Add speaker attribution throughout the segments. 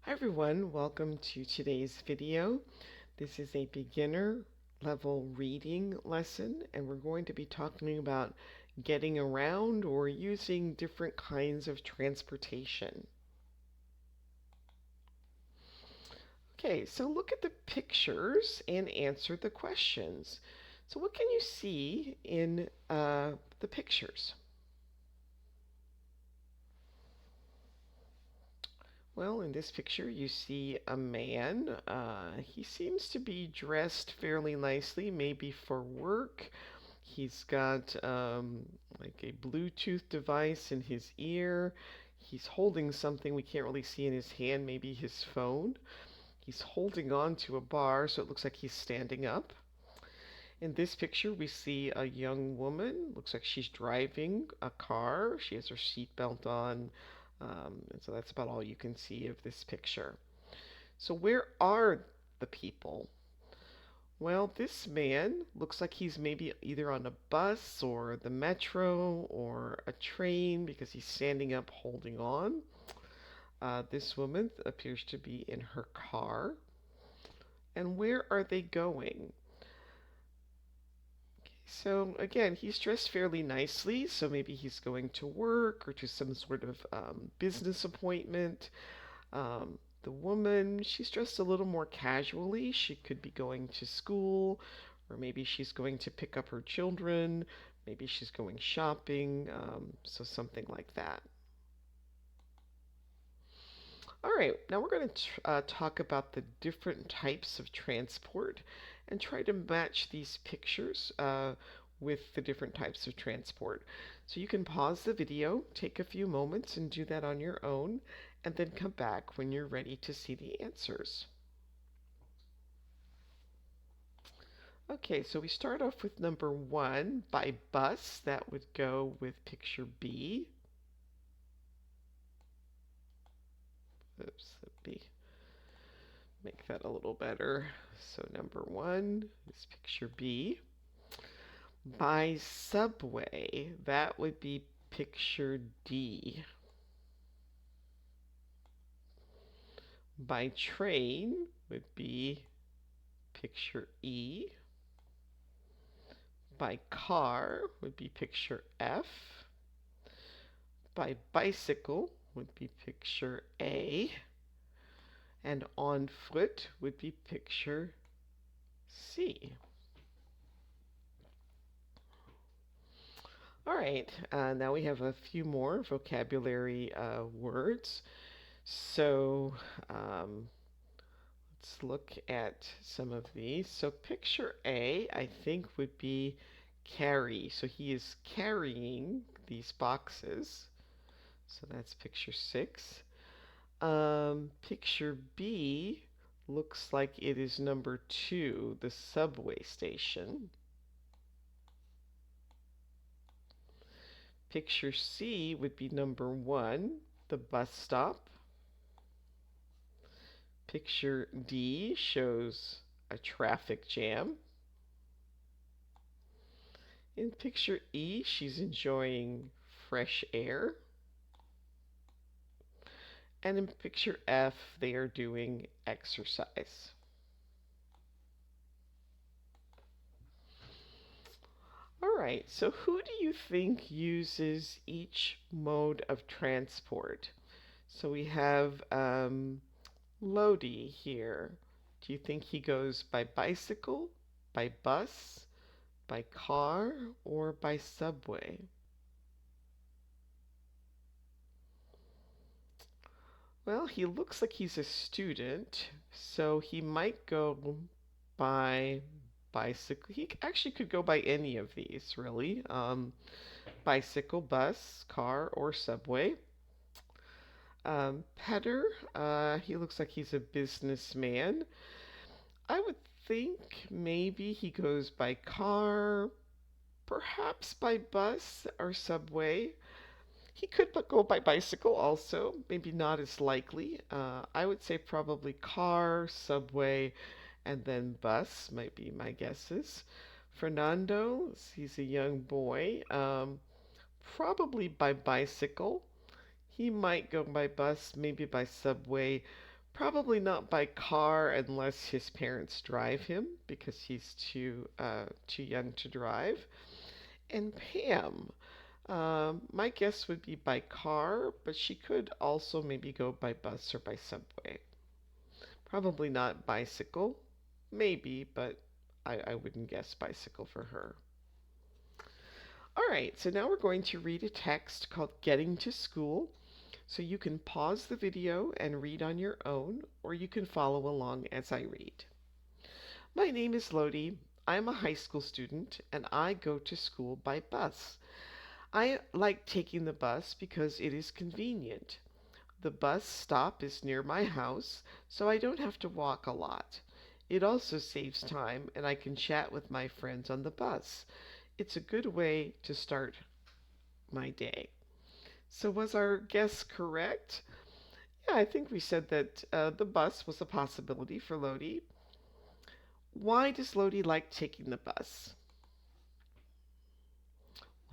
Speaker 1: Hi everyone, welcome to today's video. This is a beginner level reading lesson and we're going to be talking about getting around or using different kinds of transportation. Okay, so look at the pictures and answer the questions. So what can you see in the pictures? Well, in this picture, you see a man. He seems to be dressed fairly nicely, maybe for work. He's got like a Bluetooth device in his ear. He's holding something we can't really see in his hand, maybe his phone. He's holding on to a bar, so it looks like he's standing up. In this picture, we see a young woman. Looks like she's driving a car. She has her seatbelt on. And so that's about all you can see of this picture. So where are the people? Well, this man looks like he's maybe either on a bus or the metro or a train because he's standing up holding on. This woman appears to be in her car. And where are they going? So again, he's dressed fairly nicely, so maybe he's going to work or to some sort of business appointment. The woman, she's dressed a little more casually. She could be going to school, or maybe she's going to pick up her children. Maybe she's going shopping, so something like that. All right, now we're going to talk about the different types of transport and try to match these pictures with the different types of transport. So you can pause the video, take a few moments and do that on your own, and then come back when you're ready to see the answers. Okay, so we start off with number one, by bus. That would go with picture B. Oops, let me make that a little better. So number one is picture B. By subway, that would be picture D. By train would be picture E. By car would be picture F. By bicycle would be picture A. And on foot would be picture C. All right, now we have a few more vocabulary words. So let's look at some of these. So picture A, I think, would be carry. So he is carrying these boxes. So that's picture 6. Picture B looks like it is number 2, the subway station. Picture C would be number 1, the bus stop. Picture D shows a traffic jam. In picture E, she's enjoying fresh air. And in picture F, they are doing exercise. All right, so who do you think uses each mode of transport? So we have Lodi here. Do you think he goes by bicycle, by bus, by car, or by subway? Well, he looks like he's a student, so he might go by bicycle. He actually could go by any of these, really. Bicycle, bus, car, or subway. Petter, he looks like he's a businessman. I would think maybe he goes by car, perhaps by bus or subway. He could go by bicycle also, maybe not as likely. I would say probably car, subway, and then bus might be my guesses. Fernando, he's a young boy, probably by bicycle. He might go by bus, maybe by subway, Probably not by car unless his parents drive him because he's too young to drive. And Pam, my guess would be by car, but she could also maybe go by bus or by subway. Probably not bicycle. Maybe, but I wouldn't guess bicycle for her. All right, so now we're going to read a text called Getting to School. So you can pause the video and read on your own, or you can follow along as I read. My name is Lodi. I'm a high school student and I go to school by bus. I like taking the bus because it is convenient. The bus stop is near my house, so I don't have to walk a lot. It also saves time and I can chat with my friends on the bus. It's a good way to start my day. So, was our guess correct? Yeah, I think we said that the bus was a possibility for Lodi. Why does Lodi like taking the bus?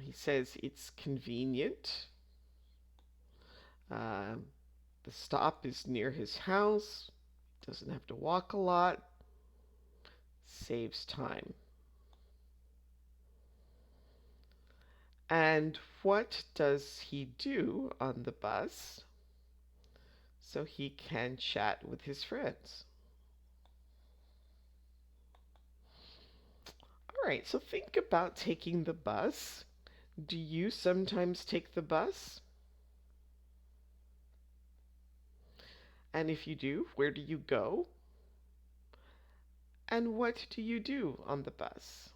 Speaker 1: He says it's convenient. Uh, the stop is near his house. Doesn't have to walk a lot. Saves time. And what does he do on the bus so he can chat with his friends? All right, so think about taking the bus. Do you sometimes take the bus? And if you do, where do you go? And what do you do on the bus?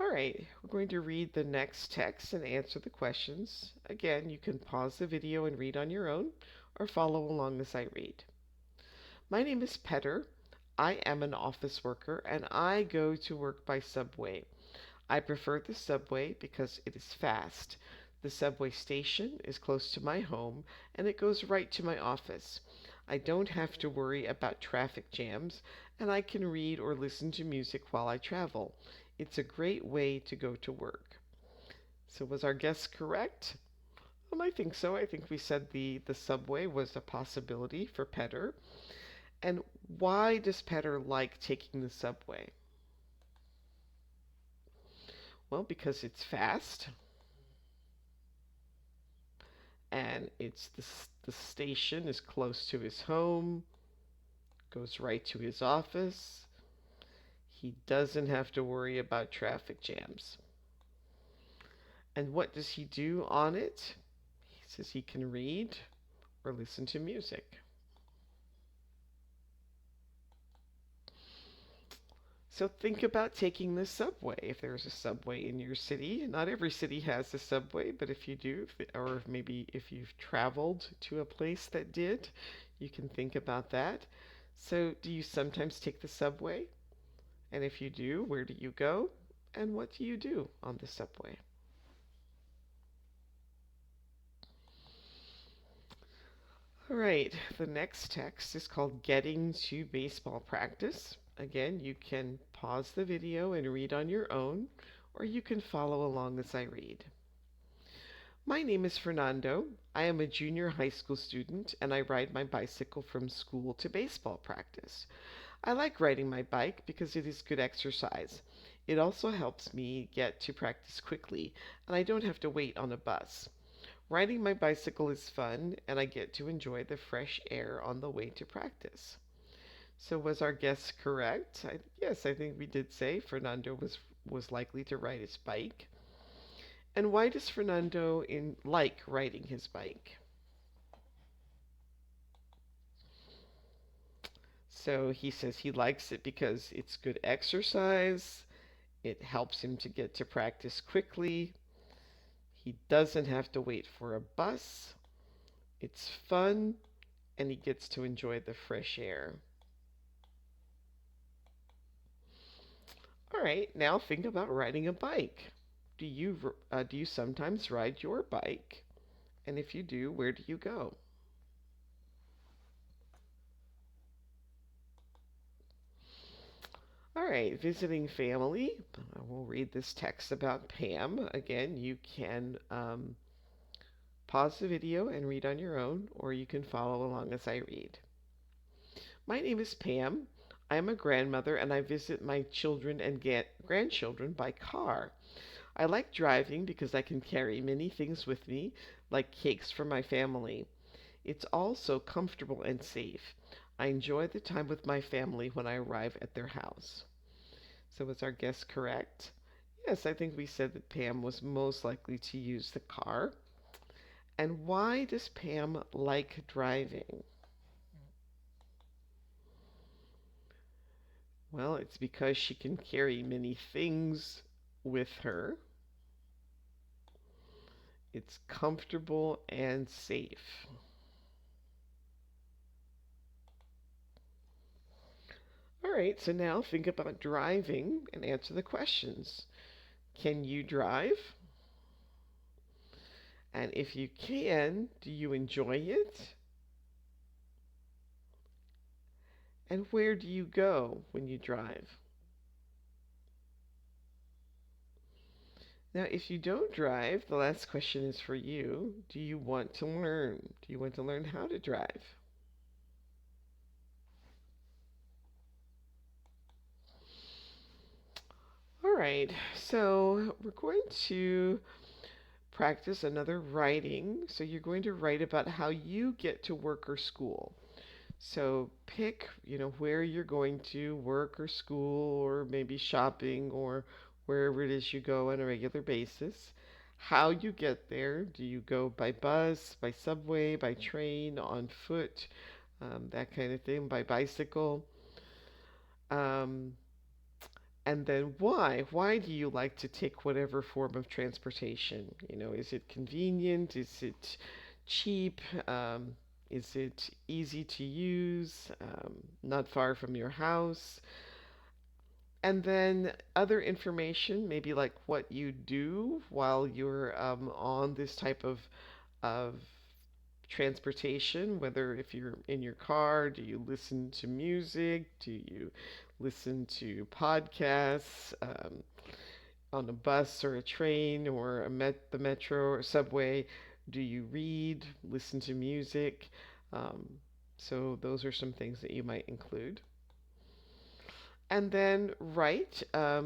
Speaker 1: All right, we're going to read the next text and answer the questions. Again, you can pause the video and read on your own or follow along as I read. My name is Petter. I am an office worker and I go to work by subway. I prefer the subway because it is fast. The subway station is close to my home and it goes right to my office. I don't have to worry about traffic jams and I can read or listen to music while I travel. It's a great way to go to work. So was our guess correct? I think so. I think we said the subway was a possibility for Petter. And why does Petter like taking the subway? Well, because it's fast and the station is close to his home, goes right to his office. He doesn't have to worry about traffic jams. And what does he do on it? He says he can read or listen to music. So think about taking the subway. If there's a subway in your city, not every city has a subway, but if you do, or maybe if you've traveled to a place that did, you can think about that. So, do you sometimes take the subway? And if you do, where do you go? And what do you do on the subway? All right, the next text is called Getting to Baseball Practice. Again, you can pause the video and read on your own, or you can follow along as I read. My name is Fernando. I am a junior high school student and I ride my bicycle from school to baseball practice. I like riding my bike because it is good exercise. It also helps me get to practice quickly and I don't have to wait on a bus. Riding my bicycle is fun and I get to enjoy the fresh air on the way to practice. So was our guess correct? Yes, I think we did say Fernando was likely to ride his bike. And why does Fernando like riding his bike? So he says he likes it because it's good exercise, it helps him to get to practice quickly, he doesn't have to wait for a bus, it's fun, and he gets to enjoy the fresh air. All right, now think about riding a bike. Do you sometimes ride your bike? And if you do, where do you go? All right, visiting family. I will read this text about Pam. Again, you can Pause the video and read on your own, or you can follow along as I read. My name is Pam. I am a grandmother and I visit my children and grandchildren by car. I like driving because I can carry many things with me, like cakes for my family. It's also comfortable and safe. I enjoy the time with my family when I arrive at their house. So was our guess correct? Yes, I think we said that Pam was most likely to use the car. And why does Pam like driving? Well, it's because she can carry many things with her. It's comfortable and safe. All right, so now think about driving and answer the questions. Can you drive? And if you can, do you enjoy it? And where do you go when you drive? Now, if you don't drive, the last question is for you. Do you want to learn? Do you want to learn how to drive? All right, so we're going to practice another writing. So you're going to write about how you get to work or school. So pick, where you're going to work or school or maybe shopping or wherever it is you go on a regular basis. How you get there. Do you go by bus, by subway, by train, on foot, that kind of thing, by bicycle? Um, and then why? Why do you like to take whatever form of transportation? Is it convenient? Is it cheap? Is it easy to use? Not far from your house? And then other information, maybe like what you do while you're on this type of transportation, whether if you're in your car, do you listen to music? Do you listen to podcasts on a bus or a train or the metro or subway? Do you read, listen to music? Um, so those are some things that you might include. And then write a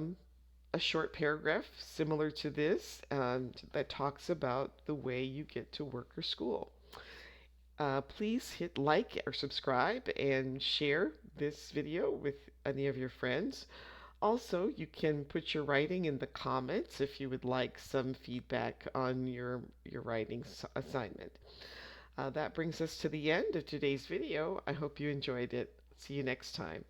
Speaker 1: short paragraph similar to this that talks about the way you get to work or school. Please hit like or subscribe and share this video with any of your friends. Also, you can put your writing in the comments if you would like some feedback on your writing assignment. That brings us to the end of today's video. I hope you enjoyed it. See you next time.